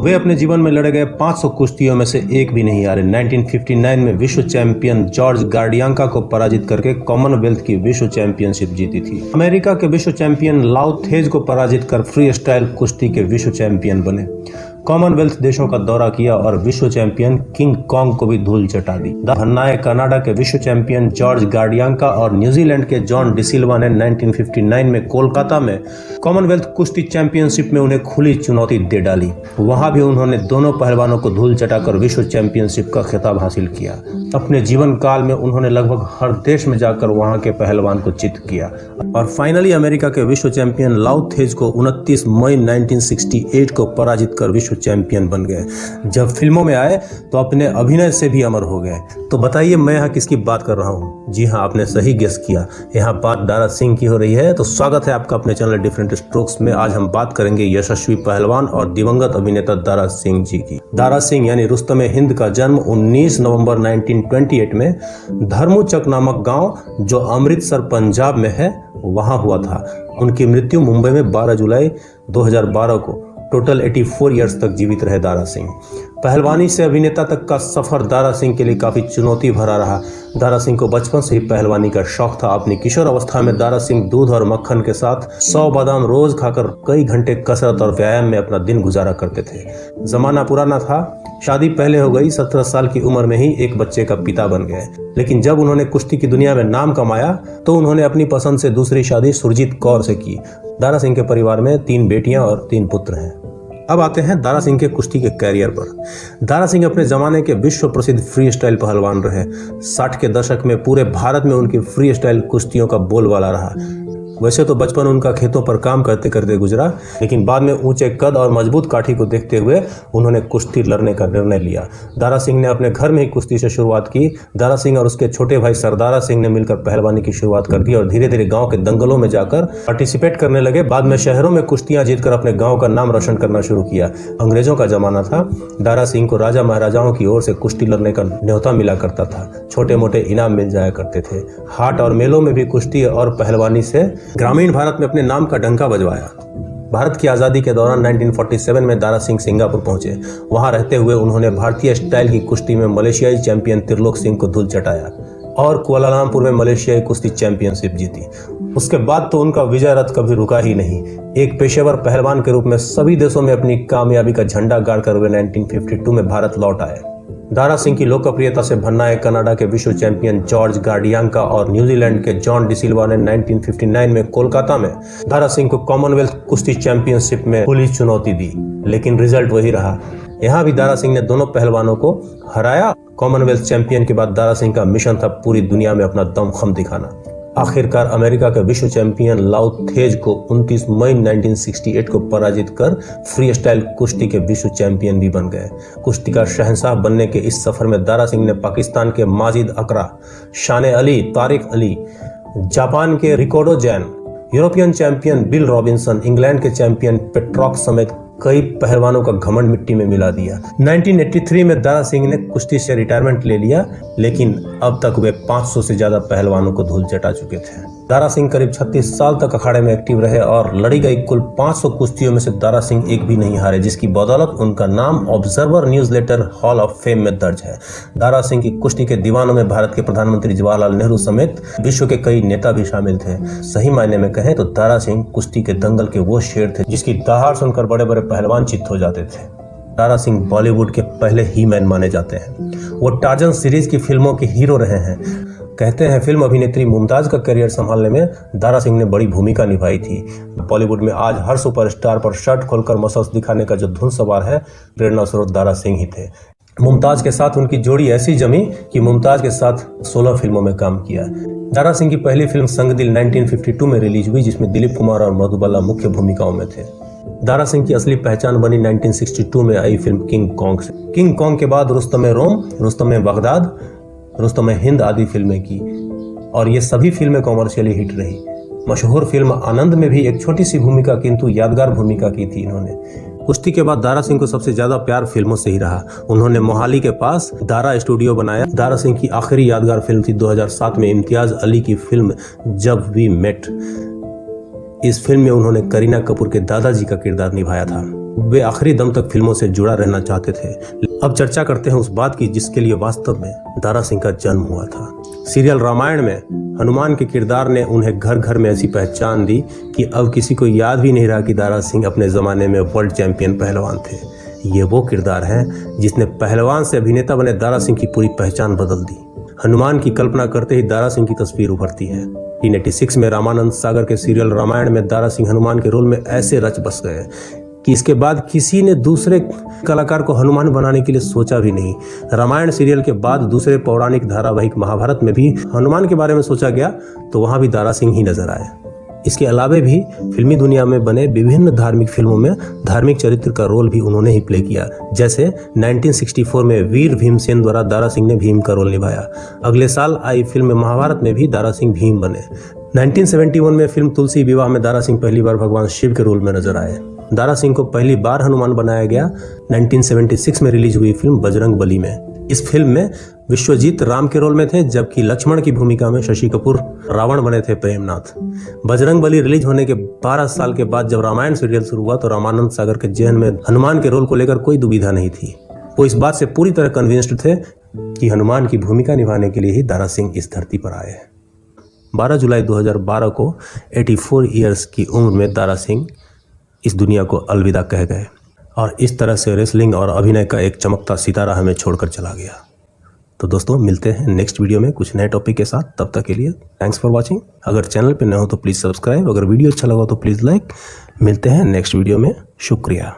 वे अपने जीवन में लड़े गए 500 कुश्तियों में से एक भी नहीं हारे। 1959 में विश्व चैंपियन जॉर्ज गार्डियांका को पराजित करके कॉमनवेल्थ की विश्व चैंपियनशिप जीती थी। अमेरिका के विश्व चैंपियन लाओ थेज को पराजित कर फ्री स्टाइल कुश्ती के विश्व चैंपियन बने। कॉमनवेल्थ देशों का दौरा किया और विश्व चैंपियन किंग कॉन्ग को भी धूल चटा दी। भन्नाए कनाडा के विश्व चैंपियन जॉर्ज गार्डियांका और न्यूजीलैंड के जॉन डिसिल्वा ने 1959 में कोलकाता में कॉमनवेल्थ कुश्ती चैंपियनशिप में उन्हें खुली चुनौती दे डाली। वहां भी उन्होंने दोनों पहलवानों को धूल चटाकर विश्व चैंपियनशिप का खिताब हासिल किया। अपने जीवन काल में उन्होंने लगभग हर देश में जाकर वहां के पहलवान को चित किया और फाइनली अमेरिका के विश्व चैंपियन लाओ थेज को 29 मई 1968 को पराजित कर विश्व चैंपियन बन गए। जब फिल्मों में आए तो अपने अभिनय से भी अमर हो गए। तो बताइए मैं यहाँ किसकी बात कर रहा हूँ? जी हाँ, आपने सही गेस किया, यहाँ बात दारा सिंह की हो रही है। तो स्वागत है आपका अपने चैनल डिफरेंट स्ट्रोक्स में। आज हम बात करेंगे यशस्वी पहलवान और दिवंगत अभिनेता दारा सिंह जी की। दारा सिंह यानी रुस्तम हिंद का जन्म 19 नवंबर 1928 में धर्मचक नामक गांव जो अमृतसर पंजाब में है वहां हुआ था। उनकी मृत्यु मुंबई में 12 जुलाई 2012 को। टोटल 84 ईयर्स तक जीवित रहे दारा सिंह। पहलवानी से अभिनेता तक का सफर दारा सिंह के लिए काफी चुनौती भरा रहा। दारा सिंह को बचपन से ही पहलवानी का शौक था। अपनी किशोर अवस्था में दारा सिंह दूध और मक्खन के साथ 100 बादाम रोज खाकर कई घंटे कसरत और व्यायाम में अपना दिन गुजारा करते थे। जमाना पुराना था, शादी पहले हो गई। 17 साल की उम्र में ही एक बच्चे का पिता बन गए। लेकिन जब उन्होंने कुश्ती की दुनिया में नाम कमाया तो उन्होंने अपनी पसंद से दूसरी शादी सुरजीत कौर से की। दारा सिंह के परिवार में 3 बेटियां और 3 पुत्र हैं। अब आते हैं दारा सिंह के कुश्ती के कैरियर पर। दारा सिंह अपने जमाने के विश्व प्रसिद्ध फ्री स्टाइल पहलवान रहे। 60 के दशक में पूरे भारत में उनकी फ्री स्टाइल कुश्तियों का बोलबाला रहा। वैसे तो बचपन उनका खेतों पर काम करते करते गुजरा, लेकिन बाद में ऊंचे कद और मजबूत काठी को देखते हुए उन्होंने कुश्ती लड़ने का निर्णय लिया। दारा सिंह ने अपने घर में ही कुश्ती से शुरुआत की। दारा सिंह और उसके छोटे भाई सरदारा सिंह ने मिलकर पहलवानी की शुरुआत कर दी और धीरे धीरे गांव के दंगलों में जाकर पार्टिसिपेट करने लगे। बाद में शहरों में कुश्तियां जीतकर अपने गाँव का नाम रोशन करना शुरू किया। अंग्रेजों का जमाना था। दारा सिंह को राजा महाराजाओं की ओर से कुश्ती लड़ने का न्योता मिला करता था। छोटे मोटे इनाम मिल जाया करते थे। हाट और मेलों में भी कुश्ती और पहलवानी से ग्रामीण भारत में अपने नाम का डंका बजवाया। भारत की आज़ादी के दौरान 1947 में दारा सिंह सिंगापुर पहुंचे। वहां रहते हुए उन्होंने भारतीय स्टाइल की कुश्ती में मलेशियाई चैंपियन त्रिलोक सिंह को धूल चटाया और कुआलालंपुर में मलेशियाई कुश्ती चैंपियनशिप जीती। उसके बाद तो उनका विजय रथ कभी रुका ही नहीं। एक पेशेवर पहलवान के रूप में सभी देशों में अपनी कामयाबी का झंडा गाड़कर वे 1952 में भारत लौट आए। दारा सिंह की लोकप्रियता से भन्नाए कनाडा के विश्व चैंपियन जॉर्ज गार्डियांका और न्यूजीलैंड के जॉन डिसिल्वा ने 1959 में कोलकाता में दारा सिंह को कॉमनवेल्थ कुश्ती चैंपियनशिप में खुली चुनौती दी, लेकिन रिजल्ट वही रहा। यहाँ भी दारा सिंह ने दोनों पहलवानों को हराया। कॉमनवेल्थ चैंपियन के बाद दारा सिंह का मिशन था पूरी दुनिया में अपना दमखम दिखाना। आखिरकार अमेरिका के विश्व चैंपियन लाओ थेज को 29 मई 1968 को पराजित कर फ्री स्टाइल कुश्ती के विश्व चैंपियन भी बन गए। कुश्ती का शहंशाह बनने के इस सफर में दारा सिंह ने पाकिस्तान के माजिद अकरा, शान अली, तारिक अली, जापान के Ricardo Jain, European champion bill Robinson, England के चैंपियन पेट्रॉक समेत कई पहलवानों का घमंड मिट्टी में मिला दिया। 1983 में दारा सिंह ने कुश्ती से रिटायरमेंट ले लिया, लेकिन अब तक वे 500 से ज्यादा पहलवानों को धूल चटा चुके थे। दारा सिंह करीब 36 साल तक अखाड़े में एक्टिव रहे और लड़ी गई कुल 500 कुश्तियों में से दारा सिंह एक भी नहीं हारे, जिसकी बदौलत उनका नाम observer newsletter hall of fame में दर्ज है। दारा सिंह की कुश्ती के दीवानों में भारत के प्रधानमंत्री जवाहरलाल नेहरू समेत विश्व के कई नेता भी शामिल थे। सही मायने में कहें तो दारा सिंह कुश्ती के दंगल के वो शेर थे जिसकी दहाड़ सुनकर बड़े बड़े पहलवान चित्त हो जाते थे। दारा सिंह बॉलीवुड के पहले ही मैन माने जाते हैं। वो टार्जन सीरीज की फिल्मों के हीरो रहे हैं। कहते हैं फिल्म अभिनेत्री मुमताज का करियर संभालने में दारा सिंह ने बड़ी भूमिका निभाई थी। बॉलीवुड में आज हर सुपरस्टार पर शर्ट खोलकर मसल्स दिखाने का जो धुन सवार है, प्रेरणा स्रोत दारा सिंह ही थे। मुमताज के साथ उनकी जोड़ी ऐसी जमी कि मुमताज के साथ 16 फिल्मों में काम किया। दारा सिंह की पहली फिल्म संग दिल 1952 में रिलीज हुई, जिसमें दिलीप कुमार और मधुबाला मुख्य भूमिकाओं में थे। दारा सिंह की असली पहचान बनी 1962 में आई फिल्म किंग कॉन्ग से। किंग कॉन्ग के बाद रुस्तम रोम, रुस्तम बगदाद, रुस्तम हिंद आदि फिल्में की और ये सभी फिल्में कॉमर्शियली हिट रही। मशहूर फिल्म आनंद में भी एक छोटी सी भूमिका किंतु यादगार भूमिका की थी इन्होंने। कुश्ती के बाद दारा सिंह को सबसे ज्यादा प्यार फिल्मों से ही रहा। उन्होंने मोहाली के पास दारा स्टूडियो बनाया। दारा सिंह की आखिरी यादगार फिल्म थी 2007 में इम्तियाज अली की फिल्म जब वी मेट। इस फिल्म में उन्होंने करीना कपूर के दादाजी का किरदार निभाया था। वे आखिरी दम तक फिल्मों से जुड़ा रहना चाहते थे। अब चर्चा करते हैं उस बात की जिसके लिए वास्तव में दारा सिंह का जन्म हुआ था। सीरियल रामायण में हनुमान के किरदार ने उन्हें घर घर में ऐसी पहचान दी कि अब किसी को याद भी नहीं रहा कि दारा सिंह अपने ज़माने में वर्ल्ड चैंपियन पहलवान थे। ये वो किरदार है जिसने पहलवान से अभिनेता बने दारा सिंह की पूरी पहचान बदल दी। हनुमान की कल्पना करते ही दारा सिंह की तस्वीर उभरती है। 1986 में रामानंद सागर के सीरियल रामायण में दारा सिंह हनुमान के रोल में ऐसे रच बस गए कि इसके बाद किसी ने दूसरे कलाकार को हनुमान बनाने के लिए सोचा भी नहीं। रामायण सीरियल के बाद दूसरे पौराणिक धारावाहिक महाभारत में भी हनुमान के बारे में सोचा गया तो वहाँ भी दारा सिंह ही नजर आए। इसके अलावा भी फिल्मी दुनिया में बने विभिन्न धार्मिक फिल्मों में धार्मिक चरित्र का रोल भी उन्होंने ही प्ले किया। जैसे 1964 में वीर भीमसेन द्वारा दारा सिंह ने भीम का रोल निभाया। अगले साल आई फिल्म महाभारत में भी दारा सिंह भीम बने। 1971 में फिल्म तुलसी विवाह में दारा सिंह पहली बार भगवान शिव के रोल में नजर आए। दारा सिंह को पहली बार हनुमान बनाया गया 1976 में रिलीज हुई फिल्म बजरंग बली में। इस फिल्म में विश्वजीत राम के रोल में थे, जबकि लक्ष्मण की भूमिका में शशि कपूर रावण बने थे प्रेमनाथ। बजरंग बली रिलीज होने के 12 साल के बाद जब रामायण सीरियल शुरू हुआ तो रामानंद सागर के जहन में हनुमान के रोल को लेकर कोई दुविधा नहीं थी। वो इस बात से पूरी तरह कन्विंस्ड थे कि हनुमान की भूमिका निभाने के लिए ही दारा सिंह इस धरती पर आए। 12 जुलाई 2012 को 84 ईयर्स की उम्र में दारा सिंह इस दुनिया को अलविदा कह गए और इस तरह से रेसलिंग और अभिनय का एक चमकता सितारा हमें छोड़कर चला गया। तो दोस्तों मिलते हैं नेक्स्ट वीडियो में कुछ नए टॉपिक के साथ। तब तक के लिए थैंक्स फॉर वॉचिंग। अगर चैनल पे नए हो तो प्लीज़ सब्सक्राइब, अगर वीडियो अच्छा लगा तो प्लीज़ लाइक। मिलते हैं नेक्स्ट वीडियो में। शुक्रिया।